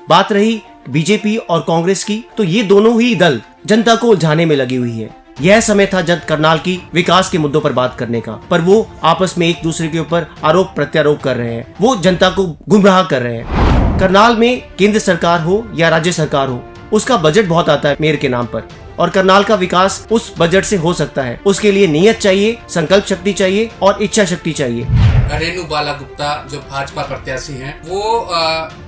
बात रही बीजेपी और कांग्रेस की, तो ये दोनों ही दल जनता को उलझाने में लगी हुई है। यह समय था जब करनाल की विकास के मुद्दों पर बात करने का, पर वो आपस में एक दूसरे के ऊपर आरोप प्रत्यारोप कर रहे हैं, वो जनता को गुमराह कर रहे हैं। करनाल में केंद्र सरकार हो या राज्य सरकार हो, उसका बजट बहुत आता है मेयर के नाम पर, और करनाल का विकास उस बजट से हो सकता है। उसके लिए नीयत चाहिए, संकल्प शक्ति चाहिए और इच्छा शक्ति चाहिए। रेणु बाला गुप्ता जो भाजपा प्रत्याशी हैं, वो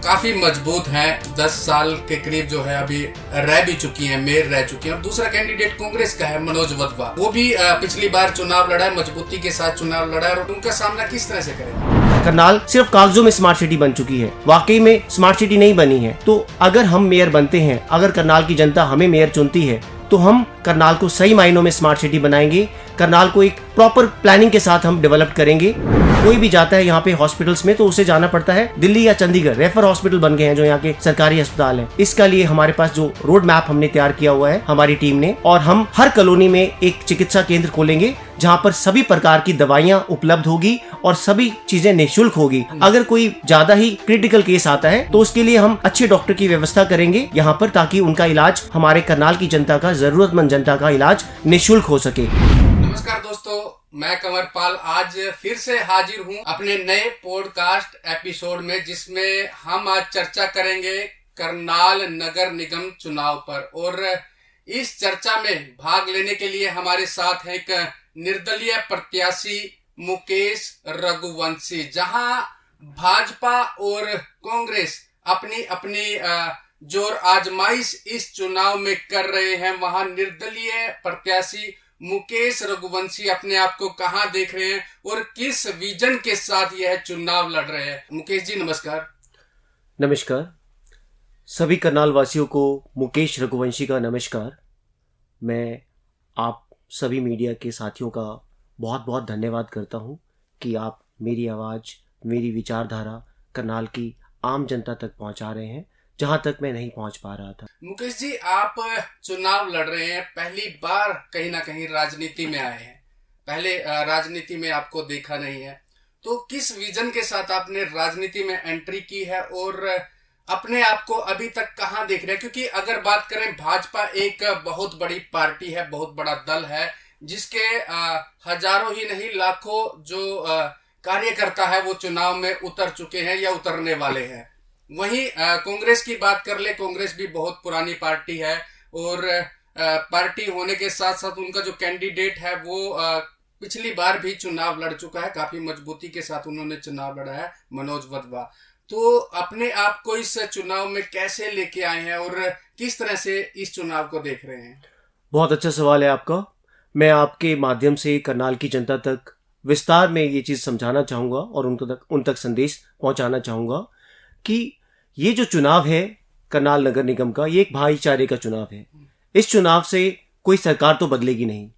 काफी मजबूत हैं। 10 साल के करीब जो है अभी रह भी चुकी हैं, मेयर रह चुकी हैं। और दूसरा कैंडिडेट कांग्रेस का है मनोज वधवा, वो भी पिछली बार चुनाव लड़ा है, मजबूती के साथ चुनाव लड़ा है, और उनका सामना किस तरह से करेंगे? करनाल सिर्फ कागजों में स्मार्ट सिटी बन चुकी है, वाकई में स्मार्ट सिटी नहीं बनी है। तो अगर हम मेयर बनते हैं, अगर करनाल की जनता हमें मेयर चुनती है, तो हम करनाल को सही मायनों में स्मार्ट सिटी बनाएंगे। करनाल को एक प्रॉपर प्लानिंग के साथ हम डेवलप करेंगे। कोई भी जाता है यहाँ पे हॉस्पिटल्स में, तो उसे जाना पड़ता है दिल्ली या चंडीगढ़। रेफर हॉस्पिटल बन गए हैं जो यहाँ के सरकारी अस्पताल है। इसका लिए हमारे पास जो रोड मैप हमने तैयार किया हुआ है हमारी टीम ने, और हम हर कॉलोनी में एक चिकित्सा केंद्र खोलेंगे जहाँ पर सभी प्रकार की दवाइयाँ उपलब्ध होगी और सभी चीजें निःशुल्क होगी। अगर कोई ज्यादा ही क्रिटिकल केस आता है तो उसके लिए हम अच्छे डॉक्टर की व्यवस्था करेंगे यहाँ पर, ताकि उनका इलाज, हमारे करनाल की जनता का, जरूरतमंद जनता का इलाज निःशुल्क हो सके। नमस्कार दोस्तों, मैं कंवर पाल आज फिर से हाजिर हूँ अपने नए पॉडकास्ट एपिसोड में, जिसमें हम आज चर्चा करेंगे करनाल नगर निगम चुनाव पर। और इस चर्चा में भाग लेने के लिए हमारे साथ है एक निर्दलीय प्रत्याशी मुकेश रघुवंशी। जहां भाजपा और कांग्रेस अपनी अपनी जोर आजमाइश इस चुनाव में कर रहे हैं, वहां निर्दलीय प्रत्याशी मुकेश रघुवंशी अपने आप को कहां देख रहे हैं और किस विजन के साथ यह चुनाव लड़ रहे हैं। मुकेश जी नमस्कार। नमस्कार सभी करनाल वासियों को, मुकेश रघुवंशी का नमस्कार। मैं आप सभी मीडिया के साथियों का बहुत बहुत धन्यवाद करता हूं कि आप मेरी आवाज़, मेरी विचारधारा करनाल की आम जनता तक पहुंचा रहे हैं, जहां तक मैं नहीं पहुंच पा रहा था। मुकेश जी, आप चुनाव लड़ रहे हैं, पहली बार कहीं ना कहीं राजनीति में आए हैं, पहले राजनीति में आपको देखा नहीं है, तो किस विजन के साथ आपने राजनीति में एंट्री की है और अपने आप को अभी तक कहां देख रहे हैं? क्योंकि अगर बात करें, भाजपा एक बहुत बड़ी पार्टी है, बहुत बड़ा दल है, जिसके हजारों ही नहीं लाखों जो कार्यकर्ता है वो चुनाव में उतर चुके हैं या उतरने वाले हैं। वहीं कांग्रेस की बात कर ले, कांग्रेस भी बहुत पुरानी पार्टी है और पार्टी होने के साथ साथ उनका जो कैंडिडेट है वो पिछली बार भी चुनाव लड़ चुका है, काफी मजबूती के साथ उन्होंने चुनाव लड़ा है, मनोज वधवा। तो अपने आप को इस चुनाव में कैसे लेके आए हैं और किस तरह से इस चुनाव को देख रहे हैं? बहुत अच्छा सवाल है आपका। मैं आपके माध्यम से करनाल की जनता तक विस्तार में ये चीज़ समझाना चाहूँगा और उन तक संदेश पहुँचाना चाहूँगा कि ये जो चुनाव है करनाल नगर निगम का, ये एक भाईचारे का चुनाव है। इस चुनाव से कोई सरकार तो बदलेगी नहीं,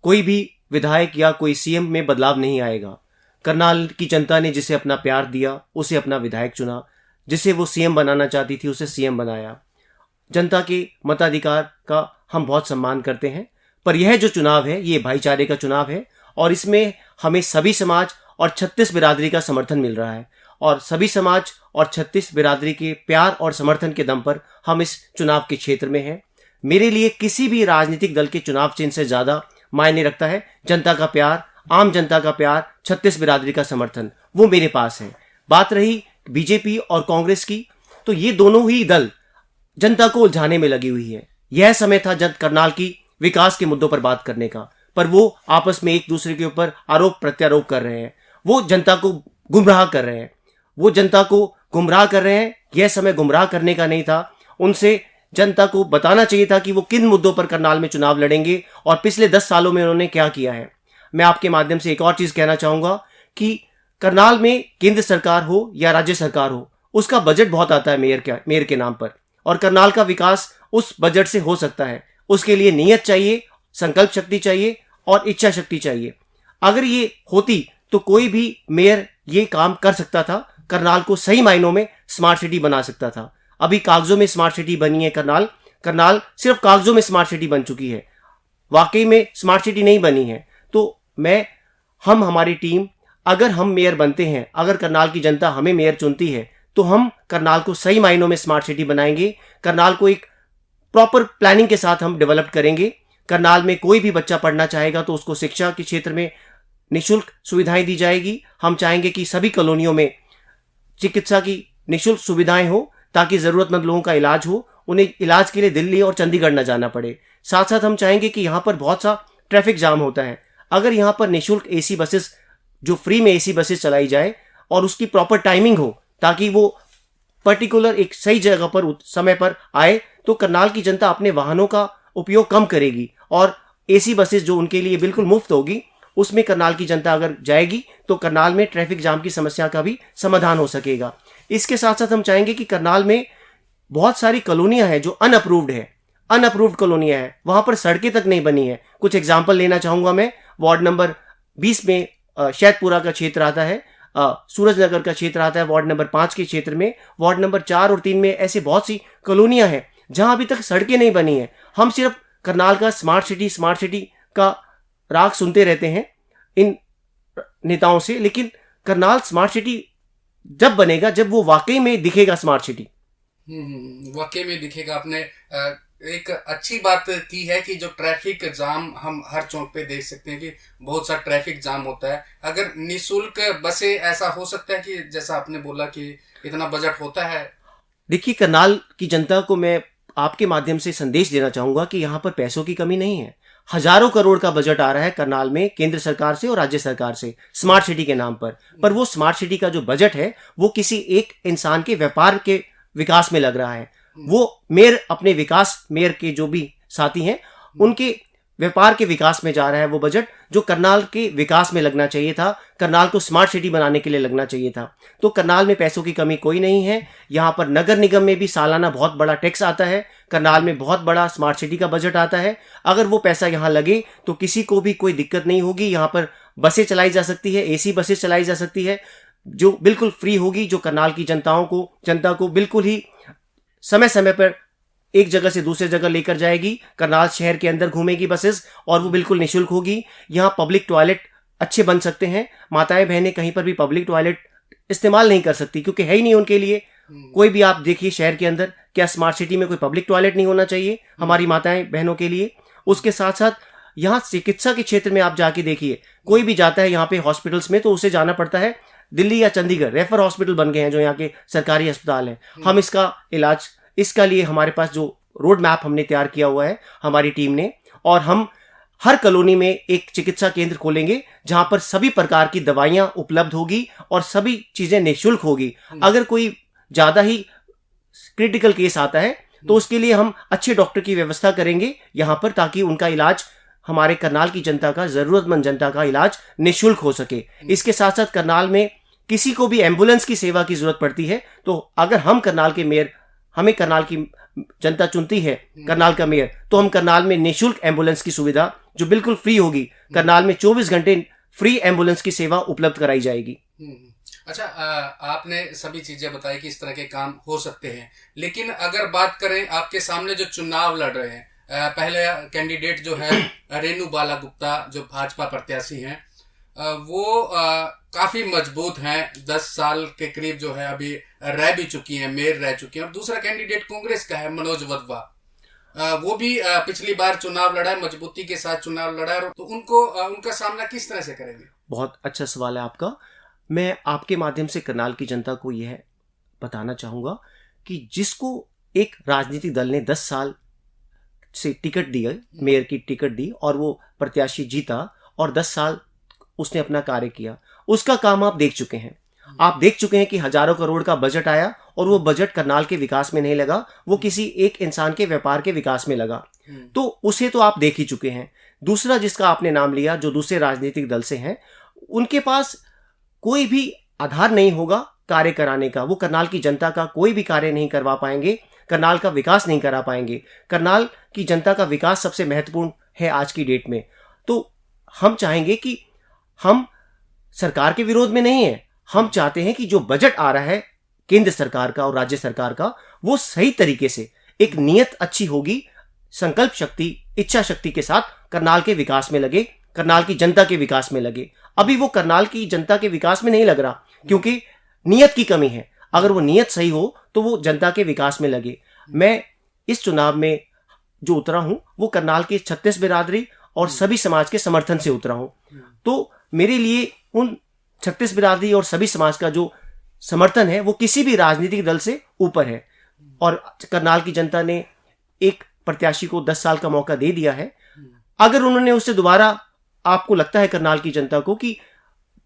कोई भी विधायक या कोई सीएम में बदलाव नहीं आएगा। करनाल की जनता ने जिसे अपना प्यार दिया उसे अपना विधायक चुना, जिसे वो सीएम बनाना चाहती थी उसे सीएम बनाया। जनता के मताधिकार का हम बहुत सम्मान करते हैं, पर यह जो चुनाव है ये भाईचारे का चुनाव है और इसमें हमें सभी समाज और 36 बिरादरी का समर्थन मिल रहा है, और सभी समाज और 36 बिरादरी के प्यार और समर्थन के दम पर हम इस चुनाव के क्षेत्र में हैं। मेरे लिए किसी भी राजनीतिक दल के चुनाव चिन्ह से ज़्यादा मायने रखता है जनता का प्यार, आम जनता का प्यार, 36 बिरादरी का समर्थन, वो मेरे पास है। बात रही बीजेपी और कांग्रेस की, तो ये दोनों ही दल जनता को उलझाने में लगी हुई है। यह समय था जब करनाल की विकास के मुद्दों पर बात करने का, पर वो आपस में एक दूसरे के ऊपर आरोप प्रत्यारोप कर रहे हैं, वो जनता को गुमराह कर रहे हैं, वो जनता को गुमराह कर रहे हैं। यह समय गुमराह करने का नहीं था, उनसे जनता को बताना चाहिए था कि वो किन मुद्दों पर करनाल में चुनाव लड़ेंगे और पिछले 10 सालों में उन्होंने क्या किया है। मैं आपके माध्यम से एक और चीज़ कहना चाहूँगा कि करनाल में केंद्र सरकार हो या राज्य सरकार हो, उसका बजट बहुत आता है मेयर के नाम पर, और करनाल का विकास उस बजट से हो सकता है। उसके लिए नीयत चाहिए, संकल्प शक्ति चाहिए और इच्छा शक्ति चाहिए। अगर ये होती तो कोई भी मेयर ये काम कर सकता था, करनाल को सही मायनों में स्मार्ट सिटी बना सकता था। अभी कागजों में स्मार्ट सिटी बनी है करनाल सिर्फ कागजों में स्मार्ट सिटी बन चुकी है, वाकई में स्मार्ट सिटी नहीं बनी है। तो हमारी टीम, अगर हम मेयर बनते हैं, अगर करनाल की जनता हमें मेयर चुनती है, तो हम करनाल को सही मायनों में स्मार्ट सिटी बनाएंगे। करनाल को एक प्रॉपर प्लानिंग के साथ हम डेवलप करेंगे। करनाल में कोई भी बच्चा पढ़ना चाहेगा तो उसको शिक्षा के क्षेत्र में निःशुल्क सुविधाएं दी जाएगी। हम चाहेंगे कि सभी कॉलोनियों में चिकित्सा की निःशुल्क सुविधाएं हो ताकि ज़रूरतमंद लोगों का इलाज हो, उन्हें इलाज के लिए दिल्ली और चंडीगढ़ न जाना पड़े। साथ साथ हम चाहेंगे कि यहाँ पर बहुत सा ट्रैफिक जाम होता है, अगर यहाँ पर निःशुल्क एसी बसेस, जो फ्री में एसी बसेस चलाई जाए और उसकी प्रॉपर टाइमिंग हो ताकि वो पर्टिकुलर एक सही जगह पर समय पर आए, तो करनाल की जनता अपने वाहनों का उपयोग कम करेगी और एसी बसेस जो उनके लिए बिल्कुल मुफ्त होगी उसमें करनाल की जनता अगर जाएगी तो करनाल में ट्रैफिक जाम की समस्या का भी समाधान हो सकेगा। इसके साथ साथ हम चाहेंगे कि करनाल में बहुत सारी कॉलोनियां हैं जो अनअप्रूव्ड कॉलोनियां हैं, वहां पर सड़कें तक नहीं बनी है। कुछ एग्जाम्पल लेना चाहूंगा मैं। वार्ड नंबर 20 में शैदपुरा का क्षेत्र आता है, सूरज नगर का क्षेत्र आता है वार्ड नंबर 5 के क्षेत्र में, वार्ड नंबर 4 और 3 में ऐसे बहुत सी कॉलोनियां हैं जहां अभी तक सड़कें नहीं बनी है। हम सिर्फ करनाल का स्मार्ट सिटी का राग सुनते रहते हैं इन नेताओं से, लेकिन करनाल स्मार्ट सिटी जब बनेगा जब वो वाकई में दिखेगा स्मार्ट सिटी। वाकई में दिखेगा। आपने एक अच्छी बात की है कि जो ट्रैफिक जाम हम हर चौक पे देख सकते हैं कि बहुत सा ट्रैफिक जाम होता है। अगर निःशुल्क बसें, ऐसा हो सकता है कि जैसा आपने बोला कि इतना बजट होता है। देखिए, करनाल की जनता को मैं आपके माध्यम से संदेश देना चाहूंगा कि यहाँ पर पैसों की कमी नहीं है। हजारों करोड़ का बजट आ रहा है करनाल में केंद्र सरकार से और राज्य सरकार से स्मार्ट सिटी के नाम पर वो स्मार्ट सिटी का जो बजट है वो किसी एक इंसान के व्यापार के विकास में लग रहा है। वो मेयर के जो भी साथी हैं उनके व्यापार के विकास में जा रहा है वो बजट, जो करनाल के विकास में लगना चाहिए था, करनाल को स्मार्ट सिटी बनाने के लिए लगना चाहिए था। तो करनाल में पैसों की कमी कोई नहीं है। यहाँ पर नगर निगम में भी सालाना बहुत बड़ा टैक्स आता है, करनाल में बहुत बड़ा स्मार्ट सिटी का बजट आता है। अगर वो पैसा यहाँ लगे तो किसी को भी कोई दिक्कत नहीं होगी। यहाँ पर बसें चलाई जा सकती है, एसी बसें चलाई जा सकती है जो बिल्कुल फ्री होगी, जो करनाल की जनता को बिल्कुल ही समय समय पर एक जगह से दूसरे जगह लेकर जाएगी। करनाल शहर के अंदर घूमेगी बसेस और वो बिल्कुल निःशुल्क होगी। यहाँ पब्लिक टॉयलेट अच्छे बन सकते हैं। माताएं बहनें कहीं पर भी पब्लिक टॉयलेट इस्तेमाल नहीं कर सकती क्योंकि है ही नहीं उनके लिए। कोई भी आप देखिए शहर के अंदर, क्या स्मार्ट सिटी में कोई पब्लिक टॉयलेट नहीं होना चाहिए हमारी माताएं बहनों के लिए? उसके साथ साथ यहाँ चिकित्सा के क्षेत्र में आप जाके देखिए, कोई भी जाता है यहाँ पे हॉस्पिटल्स में तो उसे जाना पड़ता है दिल्ली या चंडीगढ़। रेफर हॉस्पिटल बन गए हैं जो यहाँ के सरकारी अस्पताल हैं। हम इसका लिए हमारे पास जो रोड मैप हमने तैयार किया हुआ है हमारी टीम ने, और हम हर कॉलोनी में एक चिकित्सा केंद्र खोलेंगे जहां पर सभी प्रकार की दवाइयां उपलब्ध होगी और सभी चीजें निःशुल्क होगी। अगर कोई ज्यादा ही क्रिटिकल केस आता है तो उसके लिए हम अच्छे डॉक्टर की व्यवस्था करेंगे यहाँ पर, ताकि उनका इलाज, हमारे करनाल की जनता का, जरूरतमंद जनता का इलाज निःशुल्क हो सके। इसके साथ साथ करनाल में किसी को भी एम्बुलेंस की सेवा की जरूरत पड़ती है तो अगर हम करनाल के मेयर, हमें करनाल की जनता चुनती है करनाल का मेयर, तो हम करनाल में निःशुल्क एम्बुलेंस की सुविधा जो बिल्कुल फ्री होगी, करनाल में 24 घंटे फ्री एम्बुलेंस की सेवा उपलब्ध कराई जाएगी। अच्छा, आपने सभी चीजें बताई कि इस तरह के काम हो सकते हैं, लेकिन अगर बात करें आपके सामने जो चुनाव लड़ रहे हैं, पहले कैंडिडेट जो है रेणु बाला गुप्ता जो भाजपा प्रत्याशी हैं, वो काफी मजबूत हैं, 10 साल के करीब जो है अभी रह भी चुकी हैं, मेयर रह चुकी हैं। और दूसरा कैंडिडेट कांग्रेस का है मनोज वधवा, वो भी पिछली बार चुनाव लड़ा है, मजबूती के साथ चुनाव लड़ा है, तो उनका सामना किस तरह से करेंगे? बहुत अच्छा सवाल है आपका। मैं आपके माध्यम से करनाल की जनता को यह बताना चाहूंगा कि जिसको एक राजनीतिक दल ने 10 साल से टिकट दी, मेयर की टिकट दी और वो प्रत्याशी जीता और 10 साल उसने अपना कार्य किया, उसका काम आप देख चुके हैं। आप देख चुके हैं कि हजारों करोड़ का बजट आया और वो बजट करनाल के विकास में नहीं लगा, वो किसी एक इंसान के व्यापार के विकास में लगा, तो उसे तो आप देख ही चुके हैं। दूसरा जिसका आपने नाम लिया, जो दूसरे राजनीतिक दल से हैं, उनके पास कोई भी आधार नहीं होगा कार्य कराने का। वो करनाल की जनता का कोई भी कार्य नहीं करवा पाएंगे, करनाल का विकास नहीं करा पाएंगे। करनाल की जनता का विकास सबसे महत्वपूर्ण है आज की डेट में। तो हम चाहेंगे कि हम सरकार के विरोध में नहीं है, हम चाहते हैं कि जो बजट आ रहा है केंद्र सरकार का और राज्य सरकार का, वो सही तरीके से, एक नियत अच्छी होगी, संकल्प शक्ति, इच्छा शक्ति के साथ करनाल के विकास में लगे, करनाल की जनता के विकास में लगे। अभी वो करनाल की जनता के विकास में नहीं लग रहा क्योंकि नियत की कमी है। अगर वो नीयत सही हो तो वो जनता के विकास में लगे। मैं इस चुनाव में जो उतरा हूं वो करनाल की 36 बिरादरी और सभी समाज के समर्थन से उतरा हूं। तो मेरे लिए उन 36 बिरादरी और सभी समाज का जो समर्थन है वो किसी भी राजनीतिक दल से ऊपर है। और करनाल की जनता ने एक प्रत्याशी को 10 साल का मौका दे दिया है। अगर उन्होंने उससे दोबारा, आपको लगता है करनाल की जनता को कि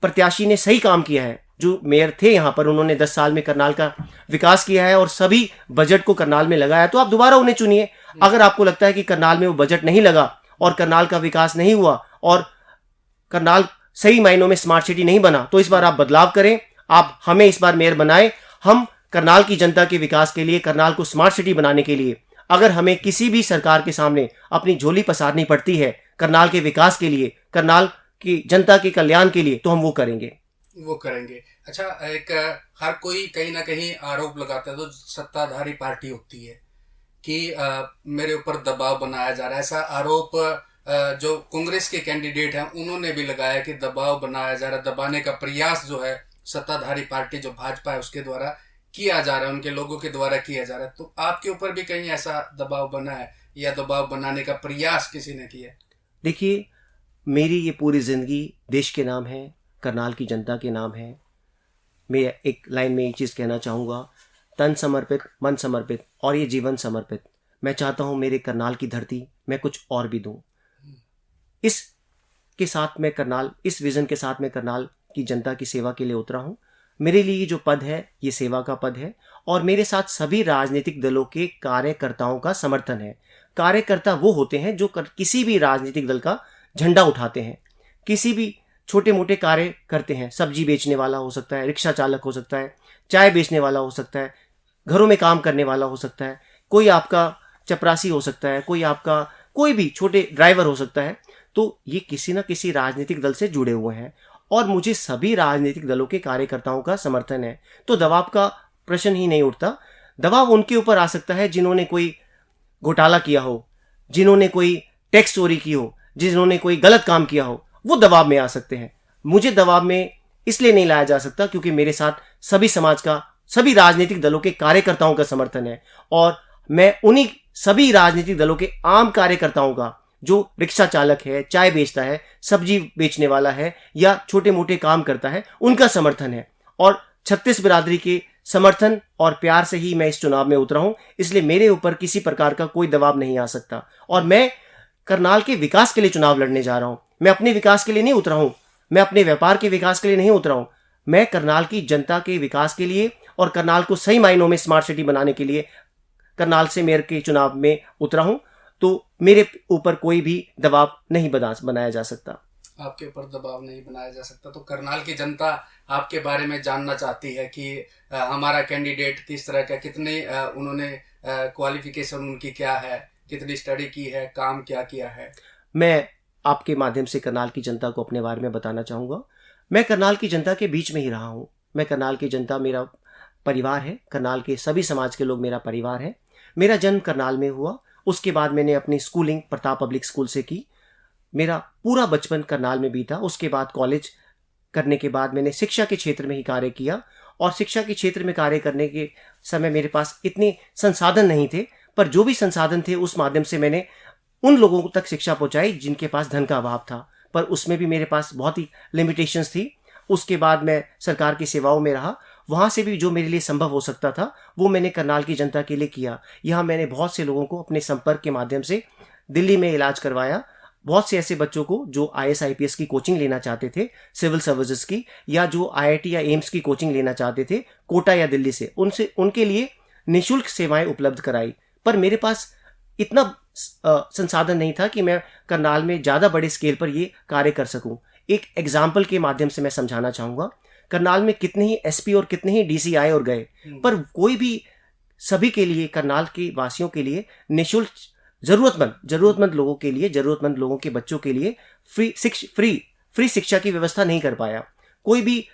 प्रत्याशी ने सही काम किया है, जो मेयर थे यहाँ पर उन्होंने 10 साल में करनाल का विकास किया है और सभी बजट को करनाल में लगाया, तो आप दोबारा उन्हें चुनिए। अगर आपको लगता है कि करनाल में वो बजट नहीं लगा और करनाल का विकास नहीं हुआ और करनाल सही मायनों में स्मार्ट सिटी नहीं बना, तो इस बार आप बदलाव करें, आप हमें इस बार मेयर बनाएं। हम करनाल की जनता के विकास के लिए, करनाल को स्मार्ट सिटी बनाने के लिए, अगर हमें किसी भी सरकार के सामने अपनी झोली पसारनी पड़ती है करनाल के विकास के लिए, करनाल की जनता के कल्याण के लिए, तो हम वो करेंगे। अच्छा, एक हर कोई कहीं ना कहीं आरोप लगाता है, तो सत्ताधारी पार्टी होती है कि मेरे ऊपर दबाव बनाया जा रहा है। ऐसा आरोप जो कांग्रेस के कैंडिडेट हैं उन्होंने भी लगाया कि दबाव बनाया जा रहा है, दबाने का प्रयास जो है सत्ताधारी पार्टी जो भाजपा है उसके द्वारा किया जा रहा है, उनके लोगों के द्वारा किया जा रहा है। तो आपके ऊपर भी कहीं ऐसा दबाव बना है या दबाव बनाने का प्रयास किसी ने किया है? देखिए, मेरी ये पूरी जिंदगी देश के नाम है, करनाल की जनता के नाम है। मैं एक लाइन में एक चीज़ कहना चाहूँगा, तन समर्पित, मन समर्पित और ये जीवन समर्पित। मैं चाहता हूँ मेरे करनाल की धरती मैं कुछ और भी दूँ। इसके साथ मैं करनाल, इस विज़न के साथ मैं करनाल की जनता की सेवा के लिए उतरा हूँ। मेरे लिए ये जो पद है ये सेवा का पद है और मेरे साथ सभी राजनीतिक दलों के कार्यकर्ताओं का समर्थन है। कार्यकर्ता वो होते हैं जो किसी भी राजनीतिक दल का झंडा उठाते हैं, किसी भी छोटे मोटे कार्य करते हैं। सब्जी बेचने वाला हो सकता है, रिक्शा चालक हो सकता है, चाय बेचने वाला हो सकता है, घरों में काम करने वाला हो सकता है, कोई आपका चपरासी हो सकता है, कोई आपका कोई भी छोटे ड्राइवर हो सकता है। तो ये किसी न किसी राजनीतिक दल से जुड़े हुए हैं और मुझे सभी राजनीतिक दलों के कार्यकर्ताओं का समर्थन है। तो दबाव का प्रश्न ही नहीं उठता। दबाव उनके ऊपर आ सकता है जिन्होंने कोई घोटाला किया हो, जिन्होंने कोई टैक्स चोरी की हो, जिन्होंने कोई गलत काम किया हो, वो दबाव में आ सकते हैं। मुझे दबाव में इसलिए नहीं लाया जा सकता क्योंकि मेरे साथ सभी समाज का, सभी राजनीतिक दलों के कार्यकर्ताओं का समर्थन है और मैं उन्हीं सभी राजनीतिक दलों के आम कार्यकर्ताओं का, जो रिक्शा चालक है, चाय बेचता है, सब्जी बेचने वाला है या छोटे मोटे काम करता है, उनका समर्थन है। और 36 बिरादरी के समर्थन और प्यार से ही मैं इस चुनाव में उतरा हूं, इसलिए मेरे ऊपर किसी प्रकार का कोई दबाव नहीं आ सकता। और मैं करनाल के विकास के लिए चुनाव लड़ने जा रहा हूं। मैं अपने विकास के लिए नहीं उतरा हूं, मैं अपने व्यापार के विकास के लिए नहीं उतरा हूं। मैं करनाल की जनता के विकास के लिए और करनाल को सही मायनों में स्मार्ट सिटी बनाने के लिए करनाल से मेयर के चुनाव में उतरा हूं। तो मेरे ऊपर कोई भी दबाव नहीं बनाया जा सकता। आपके ऊपर दबाव नहीं बनाया जा सकता। तो करनाल की जनता आपके बारे में जानना चाहती है कि हमारा कैंडिडेट किस तरह का, कितने उन्होंने क्वालिफिकेशन उनकी क्या है, कितनी स्टडी की है, काम क्या किया है। मैं आपके माध्यम से करनाल की जनता को अपने बारे में बताना चाहूँगा। मैं करनाल की जनता के बीच में ही रहा हूँ। मैं करनाल की जनता मेरा परिवार है, करनाल के सभी समाज के लोग मेरा परिवार है। मेरा जन्म करनाल में हुआ, उसके बाद मैंने अपनी स्कूलिंग प्रताप पब्लिक स्कूल से की। मेरा पूरा बचपन करनाल में बीता। उसके बाद कॉलेज करने के बाद मैंने शिक्षा के क्षेत्र में ही कार्य किया और शिक्षा के क्षेत्र में कार्य करने के समय मेरे पास इतने संसाधन नहीं थे, पर जो भी संसाधन थे उस माध्यम से मैंने उन लोगों तक शिक्षा पहुंचाई जिनके पास धन का अभाव था, पर उसमें भी मेरे पास बहुत ही लिमिटेशंस थी। उसके बाद मैं सरकार की सेवाओं में रहा, वहाँ से भी जो मेरे लिए संभव हो सकता था वो मैंने करनाल की जनता के लिए किया। यहाँ मैंने बहुत से लोगों को अपने संपर्क के माध्यम से दिल्ली में इलाज करवाया। बहुत से ऐसे बच्चों को जो IAS IPS की कोचिंग लेना चाहते थे, सिविल सर्विसेज की, या जो IIT या एम्स की कोचिंग लेना चाहते थे कोटा या दिल्ली से, उनके लिए निःशुल्क सेवाएं उपलब्ध कराई। पर मेरे पास इतना संसाधन नहीं था कि मैं करनाल में ज़्यादा बड़े स्केल पर ये कार्य कर सकूं। एक एग्जाम्पल के माध्यम से मैं समझाना चाहूँगा। करनाल में कितने ही SP और कितने ही DC आए और गए, पर कोई भी सभी के लिए, करनाल के वासियों के लिए निःशुल्क, जरूरतमंद लोगों के लिए, जरूरतमंद लोगों के बच्चों के लिए फ्री शिक्षा की व्यवस्था नहीं कर पाया। कोई भी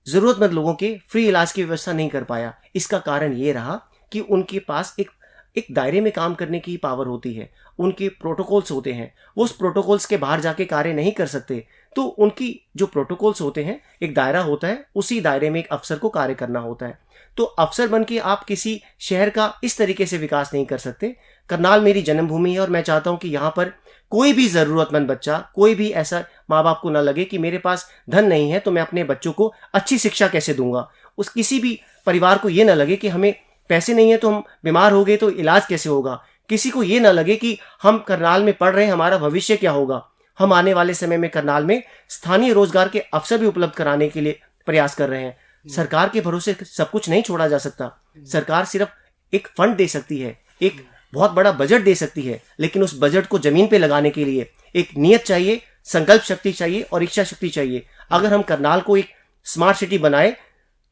जरूरतमंद लोगों के फ्री इलाज की व्यवस्था नहीं कर पाया। इसका कारण ये रहा कि उनके पास एक दायरे में काम करने की पावर होती है, उनके प्रोटोकॉल्स होते हैं, वो उस प्रोटोकॉल्स के बाहर जाके कार्य नहीं कर सकते। तो उनकी जो प्रोटोकॉल्स होते हैं, एक दायरा होता है, उसी दायरे में एक अफसर को कार्य करना होता है। तो अफसर बन के आप किसी शहर का इस तरीके से विकास नहीं कर सकते। करनाल मेरी जन्मभूमि है और मैं चाहता हूं कि यहाँ पर कोई भी ज़रूरतमंद बच्चा, कोई भी ऐसा माँ बाप को ना लगे कि मेरे पास धन नहीं है तो मैं अपने बच्चों को अच्छी शिक्षा कैसे दूंगा। उस किसी भी परिवार को ये ना लगे कि हमें पैसे नहीं है तो हम बीमार हो गए तो इलाज कैसे होगा। किसी को ये ना लगे कि हम करनाल में पढ़ रहे हैं, हमारा भविष्य क्या होगा। हम आने वाले समय में करनाल में स्थानीय रोजगार के अवसर भी उपलब्ध कराने के लिए प्रयास कर रहे हैं। सरकार के भरोसे सब कुछ नहीं छोड़ा जा सकता। सरकार सिर्फ एक फंड दे सकती है, एक बहुत बड़ा बजट दे सकती है, लेकिन उस बजट को जमीन पे लगाने के लिए एक नियत चाहिए, संकल्प शक्ति चाहिए और इच्छा शक्ति चाहिए। अगर हम करनाल को एक स्मार्ट सिटी बनाए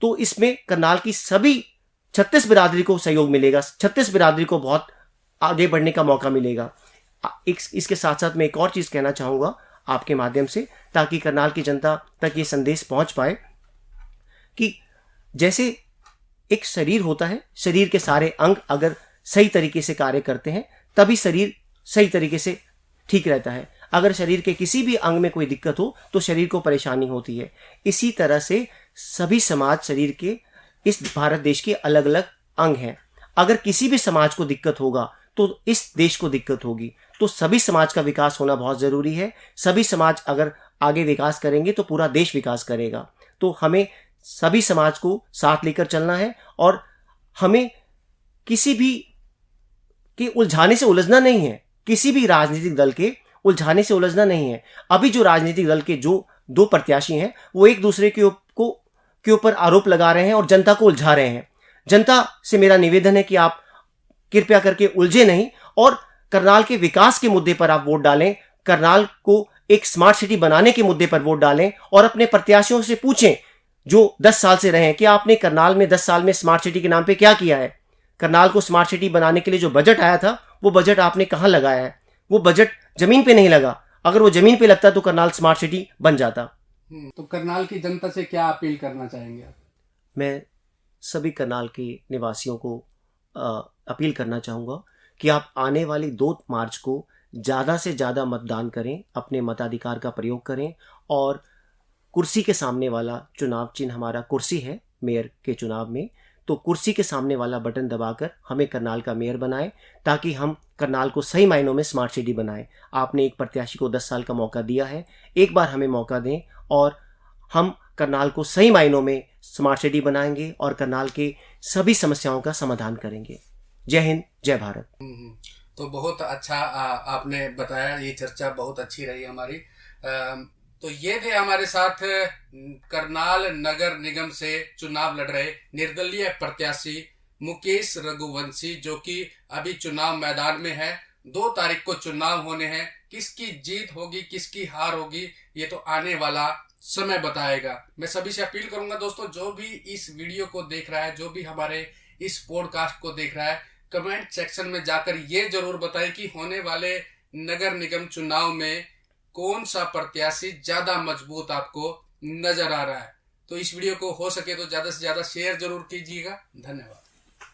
तो इसमें करनाल की सभी 36 बिरादरी को सहयोग मिलेगा, 36 बिरादरी को बहुत आगे बढ़ने का मौका मिलेगा। इसके साथ साथ मैं एक और चीज कहना चाहूंगा आपके माध्यम से, ताकि करनाल की जनता तक ये संदेश पहुंच पाए कि जैसे एक शरीर होता है, शरीर के सारे अंग अगर सही तरीके से कार्य करते हैं तभी शरीर सही तरीके से ठीक रहता है। अगर शरीर के किसी भी अंग में कोई दिक्कत हो तो शरीर को परेशानी होती है। इसी तरह से सभी समाज शरीर के इस भारत देश के अलग अलग अंग हैं। अगर किसी भी समाज को दिक्कत होगा तो इस देश को दिक्कत होगी। तो सभी समाज का विकास होना बहुत जरूरी है। सभी समाज अगर आगे विकास करेंगे तो पूरा देश विकास करेगा। तो हमें सभी समाज को साथ लेकर चलना है और हमें किसी भी के उलझाने से उलझना नहीं है, किसी भी राजनीतिक दल के उलझाने से उलझना नहीं है। अभी जो राजनीतिक दल के जो दो प्रत्याशी हैं वो एक दूसरे के ऊपर आरोप लगा रहे हैं और जनता को उलझा रहे हैं। जनता से मेरा निवेदन है कि आप कृपया करके उलझे नहीं और करनाल के विकास के मुद्दे पर आप वोट डालें। करनाल को एक स्मार्ट सिटी बनाने के मुद्दे पर वोट डालें और अपने प्रत्याशियों से पूछें जो 10 साल से रहे हैं कि आपने करनाल में 10 साल में स्मार्ट सिटी के नाम पे क्या किया है। करनाल को स्मार्ट सिटी बनाने के लिए जो बजट आया था वो बजट आपने कहां लगाया है। वो बजट जमीन पे नहीं लगा। अगर वो जमीन पे लगता तो करनाल स्मार्ट सिटी बन जाता। तो करनाल की जनता से क्या अपील करना चाहेंगे आप? मैं सभी करनाल के निवासियों को अपील करना चाहूँगा कि आप आने वाली 2 मार्च को ज़्यादा से ज़्यादा मतदान करें, अपने मताधिकार का प्रयोग करें और कुर्सी के सामने वाला चुनाव चिन्ह हमारा कुर्सी है मेयर के चुनाव में, तो कुर्सी के सामने वाला बटन दबाकर हमें करनाल का मेयर बनाएं ताकि हम करनाल को सही मायनों में स्मार्ट सिटी बनाएं। आपने एक प्रत्याशी को 10 साल का मौका दिया है, एक बार हमें मौका दें और हम करनाल को सही मायनों में स्मार्ट सिटी बनाएंगे और करनाल के सभी समस्याओं का समाधान करेंगे। जय हिंद, जय भारत। तो बहुत अच्छा आपने बताया, ये चर्चा बहुत अच्छी रही हमारी। तो ये थे हमारे साथ करनाल नगर निगम से चुनाव लड़ रहे निर्दलीय प्रत्याशी मुकेश रघुवंशी, जो कि अभी चुनाव मैदान में है। 2 तारीख को चुनाव होने हैं। किसकी जीत होगी, किसकी हार होगी, ये तो आने वाला समय बताएगा। मैं सभी से अपील करूंगा दोस्तों, जो भी इस वीडियो को देख रहा है, जो भी हमारे इस पॉडकास्ट को देख रहा है, कमेंट सेक्शन में जाकर ये जरूर बताएं कि होने वाले नगर निगम चुनाव में कौन सा प्रत्याशी ज्यादा मजबूत आपको नजर आ रहा है। तो इस वीडियो को हो सके तो ज्यादा से ज्यादा शेयर जरूर कीजिएगा। धन्यवाद।